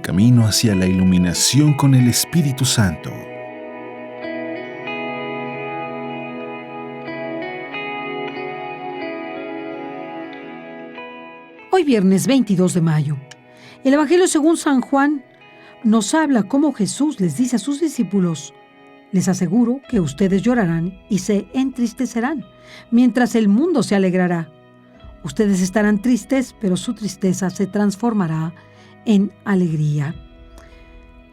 camino hacia la iluminación con el Espíritu Santo. Hoy viernes 22 de mayo, el Evangelio según San Juan nos habla cómo Jesús les dice a sus discípulos: les aseguro que ustedes llorarán y se entristecerán, mientras el mundo se alegrará. Ustedes estarán tristes, pero su tristeza se transformará en alegría.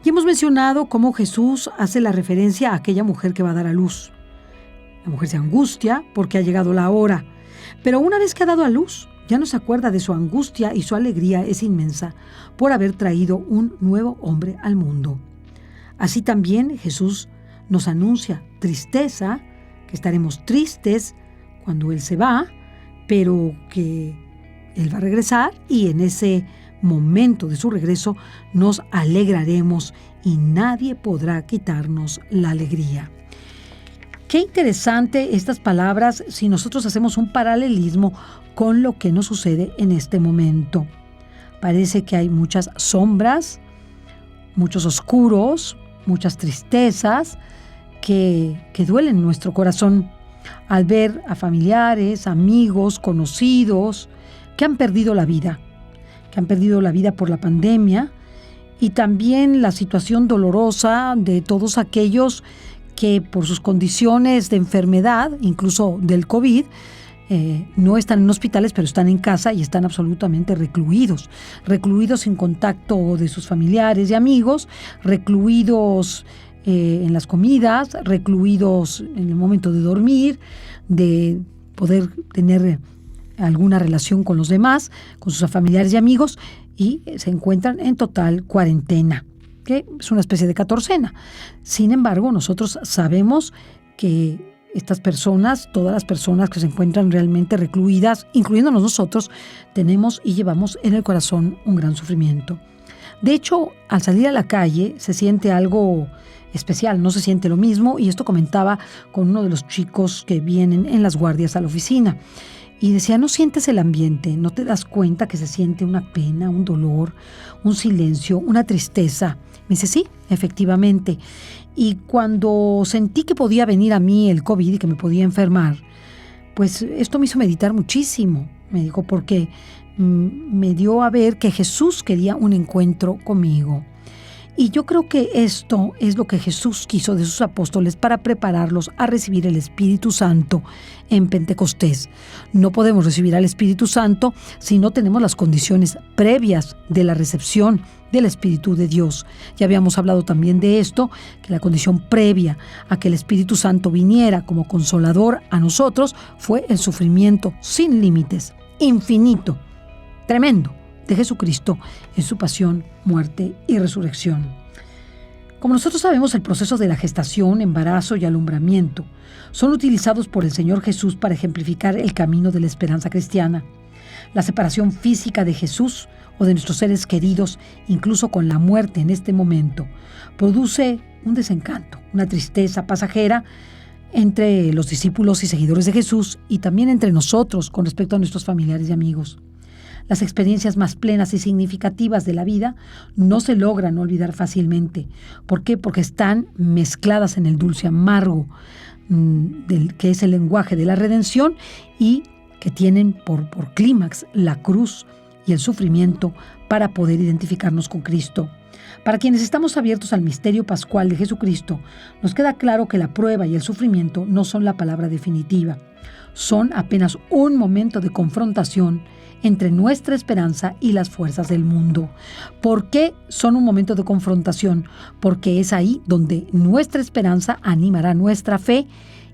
Y hemos mencionado cómo Jesús hace la referencia a aquella mujer que va a dar a luz. La mujer se angustia porque ha llegado la hora, pero una vez que ha dado a luz, ya no se acuerda de su angustia y su alegría es inmensa por haber traído un nuevo hombre al mundo. Así también Jesús nos anuncia tristeza, que estaremos tristes cuando Él se va, pero que Él va a regresar y en ese momento de su regreso nos alegraremos y nadie podrá quitarnos la alegría. Qué interesante estas palabras si nosotros hacemos un paralelismo con lo que nos sucede en este momento. Parece que hay muchas sombras, muchos oscuros, muchas tristezas que duelen nuestro corazón al ver a familiares, amigos, conocidos que han perdido la vida por la pandemia, y también la situación dolorosa de todos aquellos que por sus condiciones de enfermedad, incluso del COVID, no están en hospitales, pero están en casa y están absolutamente recluidos sin contacto de sus familiares y amigos, recluidos en las comidas, recluidos en el momento de dormir, de poder tener alguna relación con los demás, con sus familiares y amigos, y se encuentran en total cuarentena, que es una especie de catorcena. Sin embargo, nosotros sabemos que estas personas, todas las personas que se encuentran realmente recluidas, incluyéndonos nosotros, tenemos y llevamos en el corazón un gran sufrimiento. De hecho, al salir a la calle se siente algo especial, no se siente lo mismo, y esto comentaba con uno de los chicos que vienen en las guardias a la oficina. Y decía, no sientes el ambiente, no te das cuenta que se siente una pena, un dolor, un silencio, una tristeza. Me dice, sí, efectivamente. Y cuando sentí que podía venir a mí el COVID y que me podía enfermar, pues esto me hizo meditar muchísimo, me dijo, porque me dio a ver que Jesús quería un encuentro conmigo. Y yo creo que esto es lo que Jesús quiso de sus apóstoles para prepararlos a recibir el Espíritu Santo en Pentecostés. No podemos recibir al Espíritu Santo si no tenemos las condiciones previas de la recepción del Espíritu de Dios. Ya habíamos hablado también de esto, que la condición previa a que el Espíritu Santo viniera como consolador a nosotros fue el sufrimiento sin límites, infinito, tremendo, de Jesucristo en su pasión, muerte y resurrección. Como nosotros sabemos, el proceso de la gestación, embarazo y alumbramiento son utilizados por el Señor Jesús para ejemplificar el camino de la esperanza cristiana. La separación física de Jesús o de nuestros seres queridos, incluso con la muerte en este momento, produce un desencanto, una tristeza pasajera entre los discípulos y seguidores de Jesús y también entre nosotros con respecto a nuestros familiares y amigos. Las experiencias más plenas y significativas de la vida no se logran olvidar fácilmente. ¿Por qué? Porque están mezcladas en el dulce amargo que es el lenguaje de la redención y que tienen por clímax la cruz y el sufrimiento para poder identificarnos con Cristo. Para quienes estamos abiertos al misterio pascual de Jesucristo, nos queda claro que la prueba y el sufrimiento no son la palabra definitiva. Son apenas un momento de confrontación entre nuestra esperanza y las fuerzas del mundo. ¿Por qué son un momento de confrontación? Porque es ahí donde nuestra esperanza animará nuestra fe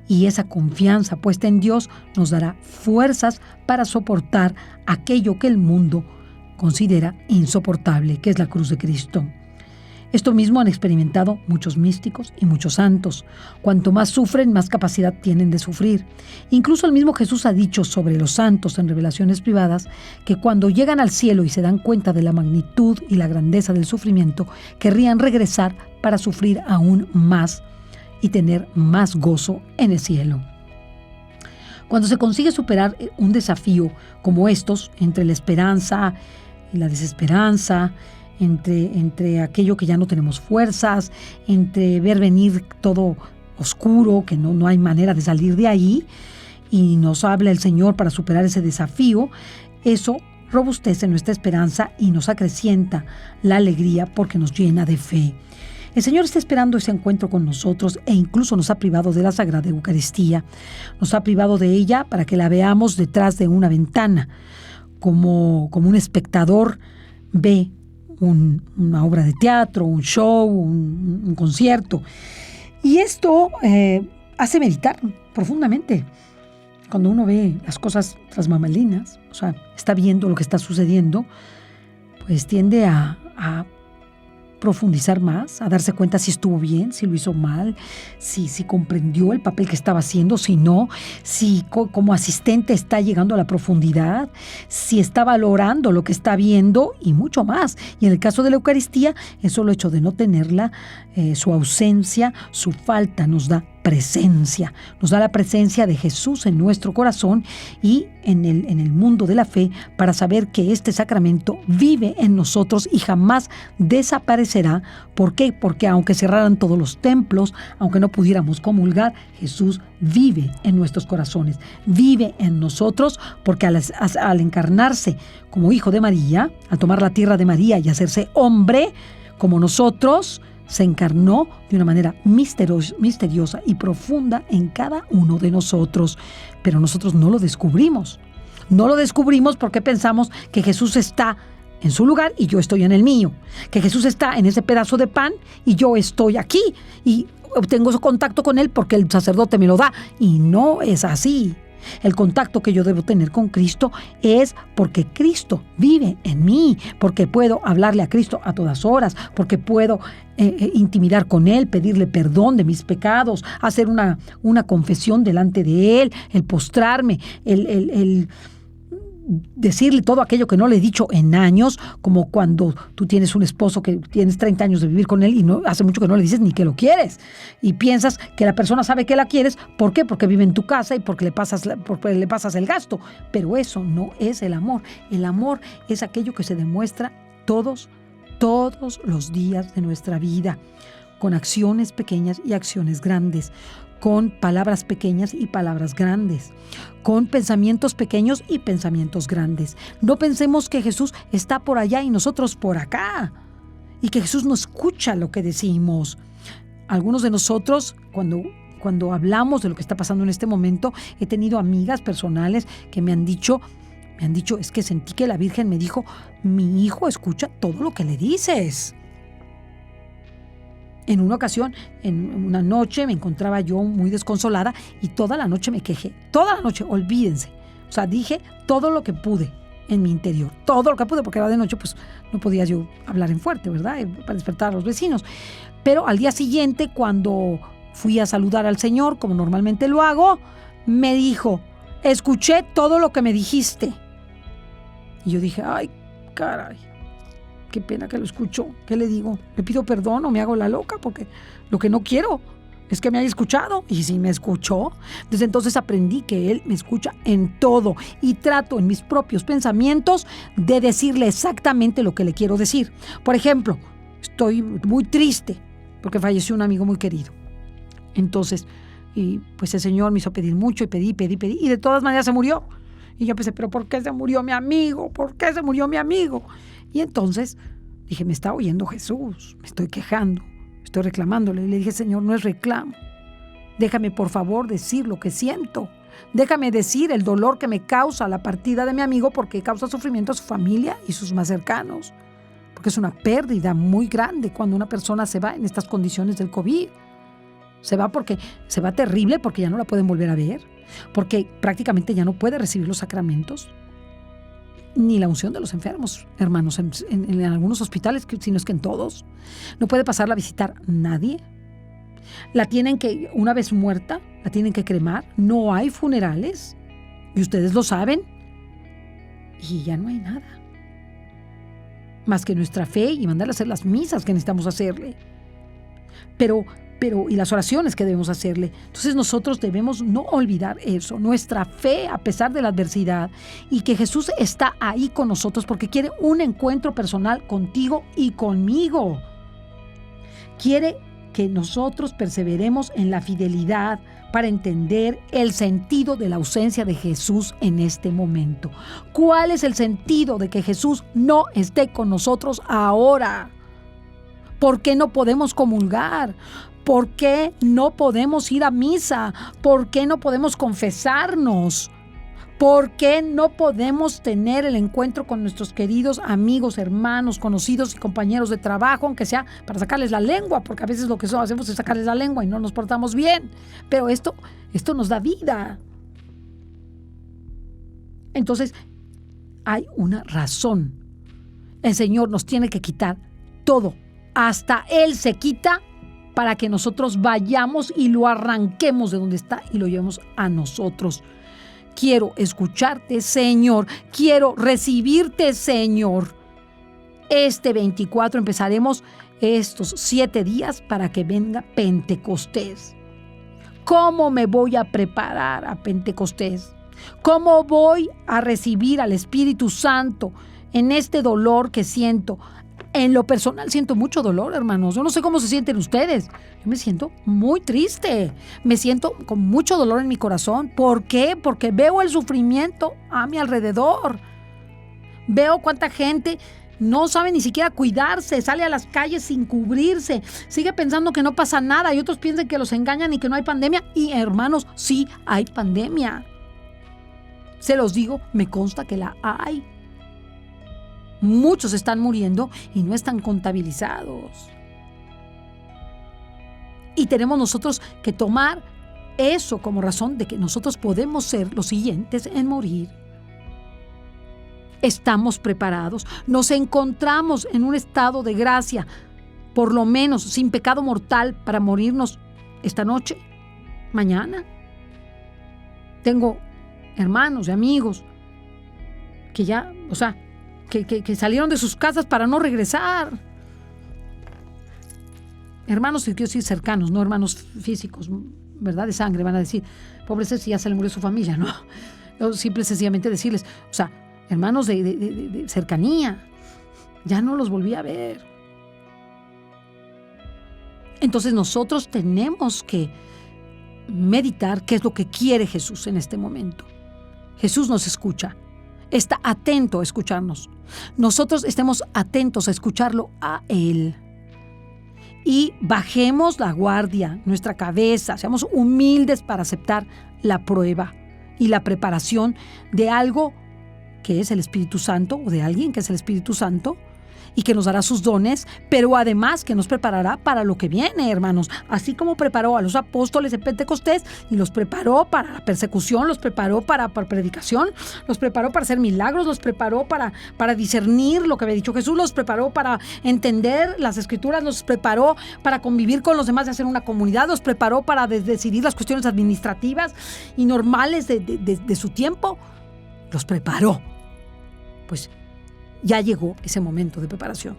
y esa confianza puesta en Dios nos dará fuerzas para soportar aquello que el mundo considera insoportable, que es la cruz de Cristo. Esto mismo han experimentado muchos místicos y muchos santos. Cuanto más sufren, más capacidad tienen de sufrir. Incluso el mismo Jesús ha dicho sobre los santos en revelaciones privadas que cuando llegan al cielo y se dan cuenta de la magnitud y la grandeza del sufrimiento, querrían regresar para sufrir aún más y tener más gozo en el cielo. Cuando se consigue superar un desafío como estos, entre la esperanza y la desesperanza, entre aquello que ya no tenemos fuerzas, entre ver venir todo oscuro, que no hay manera de salir de ahí, y nos habla el Señor para superar ese desafío. Eso robustece nuestra esperanza y nos acrecienta la alegría porque nos llena de fe. El Señor está esperando ese encuentro con nosotros e incluso nos ha privado de la Sagrada Eucaristía. Nos ha privado de ella para que la veamos detrás de una ventana, como un espectador ve una obra de teatro, un show, un concierto. Y esto hace meditar profundamente. Cuando uno ve las cosas tras bambalinas, o sea, está viendo lo que está sucediendo, pues tiende a profundizar más, a darse cuenta si estuvo bien, si lo hizo mal, si comprendió el papel que estaba haciendo, si no, si como asistente está llegando a la profundidad, si está valorando lo que está viendo y mucho más. Y en el caso de la Eucaristía, el solo hecho de no tenerla, su ausencia, su falta nos da presencia, nos da la presencia de Jesús en nuestro corazón y en el mundo de la fe, para saber que este sacramento vive en nosotros y jamás desaparecerá. ¿Por qué? Porque aunque cerraran todos los templos, aunque no pudiéramos comulgar, Jesús vive en nuestros corazones, vive en nosotros, porque al encarnarse como hijo de María, al tomar la tierra de María y hacerse hombre como nosotros, se encarnó de una manera misteriosa y profunda en cada uno de nosotros. Pero nosotros no lo descubrimos. No lo descubrimos porque pensamos que Jesús está en su lugar y yo estoy en el mío. Que Jesús está en ese pedazo de pan y yo estoy aquí. Y obtengo contacto con Él porque el sacerdote me lo da. Y no es así. El contacto que yo debo tener con Cristo es porque Cristo vive en mí, porque puedo hablarle a Cristo a todas horas, porque puedo intimidar con Él, pedirle perdón de mis pecados, hacer una confesión delante de Él, el postrarme, el decirle todo aquello que no le he dicho en años, como cuando tú tienes un esposo que tienes 30 años de vivir con él y no hace mucho que no le dices ni que lo quieres y piensas que la persona sabe que la quieres. ¿Por qué? Porque vive en tu casa y porque le pasas el gasto. Pero eso no es el amor. El amor es aquello que se demuestra todos los días de nuestra vida, con acciones pequeñas y acciones grandes, con palabras pequeñas y palabras grandes, con pensamientos pequeños y pensamientos grandes. No pensemos que Jesús está por allá y nosotros por acá, y que Jesús no escucha lo que decimos. Algunos de nosotros, cuando hablamos de lo que está pasando en este momento, he tenido amigas personales que me han dicho, es que sentí que la Virgen me dijo: mi hijo escucha todo lo que le dices. En una ocasión, en una noche, me encontraba yo muy desconsolada y toda la noche me quejé. Toda la noche, olvídense. O sea, dije todo lo que pude en mi interior. Todo lo que pude, porque era de noche, pues no podía yo hablar en fuerte, ¿verdad? Para despertar a los vecinos. Pero al día siguiente, cuando fui a saludar al Señor, como normalmente lo hago, me dijo: escuché todo lo que me dijiste. Y yo dije: ay, caray. Qué pena que lo escucho. ¿Qué le digo? ¿Le pido perdón o me hago la loca? Porque lo que no quiero es que me haya escuchado. Y si me escuchó, desde entonces aprendí que Él me escucha en todo. Y trato en mis propios pensamientos de decirle exactamente lo que le quiero decir. Por ejemplo, estoy muy triste porque falleció un amigo muy querido. Entonces, y pues el Señor me hizo pedir mucho y pedí. Y de todas maneras se murió. Y yo pensé: ¿pero por qué se murió mi amigo? ¿Por qué se murió mi amigo? Y entonces dije: me está oyendo Jesús, me estoy quejando, estoy reclamándole. Y le dije: Señor, no es reclamo. Déjame por favor decir lo que siento. Déjame decir el dolor que me causa la partida de mi amigo, porque causa sufrimiento a su familia y sus más cercanos. Porque es una pérdida muy grande cuando una persona se va en estas condiciones del COVID. Se va terrible porque ya no la pueden volver a ver, porque prácticamente ya no puede recibir los sacramentos, ni la unción de los enfermos, hermanos, en algunos hospitales, sino es que en todos. No puede pasarla a visitar nadie. La tienen que, una vez muerta, la tienen que cremar. No hay funerales, y ustedes lo saben. Y ya no hay nada más que nuestra fe y mandarle a hacer las misas que necesitamos hacerle. Pero y las oraciones que debemos hacerle. Entonces nosotros debemos no olvidar eso, nuestra fe a pesar de la adversidad, y que Jesús está ahí con nosotros porque quiere un encuentro personal contigo y conmigo. Quiere que nosotros perseveremos en la fidelidad para entender el sentido de la ausencia de Jesús en este momento. ¿Cuál es el sentido de que Jesús no esté con nosotros ahora? ¿Por qué no podemos comulgar? ¿Por qué no podemos ir a misa? ¿Por qué no podemos confesarnos? ¿Por qué no podemos tener el encuentro con nuestros queridos amigos, hermanos, conocidos y compañeros de trabajo, aunque sea para sacarles la lengua? Porque a veces lo que hacemos es sacarles la lengua y no nos portamos bien. Pero esto nos da vida. Entonces, hay una razón. El Señor nos tiene que quitar todo. Hasta Él se quita para que nosotros vayamos y lo arranquemos de donde está y lo llevemos a nosotros. Quiero escucharte, Señor. Quiero recibirte, Señor. Este 24 empezaremos estos 7 días para que venga Pentecostés. ¿Cómo me voy a preparar a Pentecostés? ¿Cómo voy a recibir al Espíritu Santo en este dolor que siento? En lo personal siento mucho dolor, hermanos. Yo no sé cómo se sienten ustedes. Yo me siento muy triste. Me siento con mucho dolor en mi corazón. ¿Por qué? Porque veo el sufrimiento a mi alrededor. Veo cuánta gente no sabe ni siquiera cuidarse, sale a las calles sin cubrirse, sigue pensando que no pasa nada y otros piensan que los engañan y que no hay pandemia. Y hermanos, sí hay pandemia. Se los digo, me consta que la hay. Muchos están muriendo y no están contabilizados. Y tenemos nosotros que tomar eso como razón de que nosotros podemos ser los siguientes en morir. Estamos preparados, nos encontramos en un estado de gracia, por lo menos sin pecado mortal, para morirnos esta noche, mañana. Tengo hermanos y amigos que ya, que salieron de sus casas para no regresar. Hermanos, quiero decir cercanos, no hermanos físicos, ¿verdad? De sangre, van a decir, pobre Ceci, ya se le murió su familia, ¿no? Yo simple y sencillamente decirles, hermanos de cercanía, ya no los volví a ver. Entonces nosotros tenemos que meditar qué es lo que quiere Jesús en este momento. Jesús nos escucha. Está atento a escucharnos. Nosotros estemos atentos a escucharlo a Él. Y bajemos la guardia, nuestra cabeza, seamos humildes para aceptar la prueba y la preparación de algo que es el Espíritu Santo, o de alguien que es el Espíritu Santo, y que nos dará sus dones, pero además que nos preparará para lo que viene, hermanos. Así como preparó a los apóstoles de Pentecostés y los preparó para la persecución, los preparó para predicación, los preparó para hacer milagros, los preparó para discernir lo que había dicho Jesús, los preparó para entender las Escrituras, los preparó para convivir con los demás y hacer una comunidad, los preparó para decidir las cuestiones administrativas y normales de su tiempo. Los preparó. Pues ya llegó ese momento de preparación.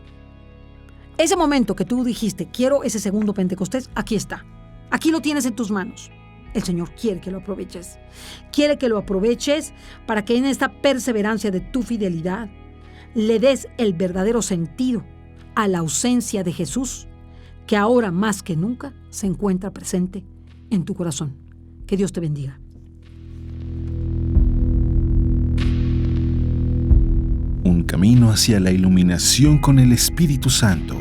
Ese momento que tú dijiste, quiero ese segundo Pentecostés, aquí está. Aquí lo tienes en tus manos. El Señor quiere que lo aproveches. Quiere que lo aproveches para que en esta perseverancia de tu fidelidad le des el verdadero sentido a la ausencia de Jesús, que ahora más que nunca se encuentra presente en tu corazón. Que Dios te bendiga. Un camino hacia la iluminación con el Espíritu Santo.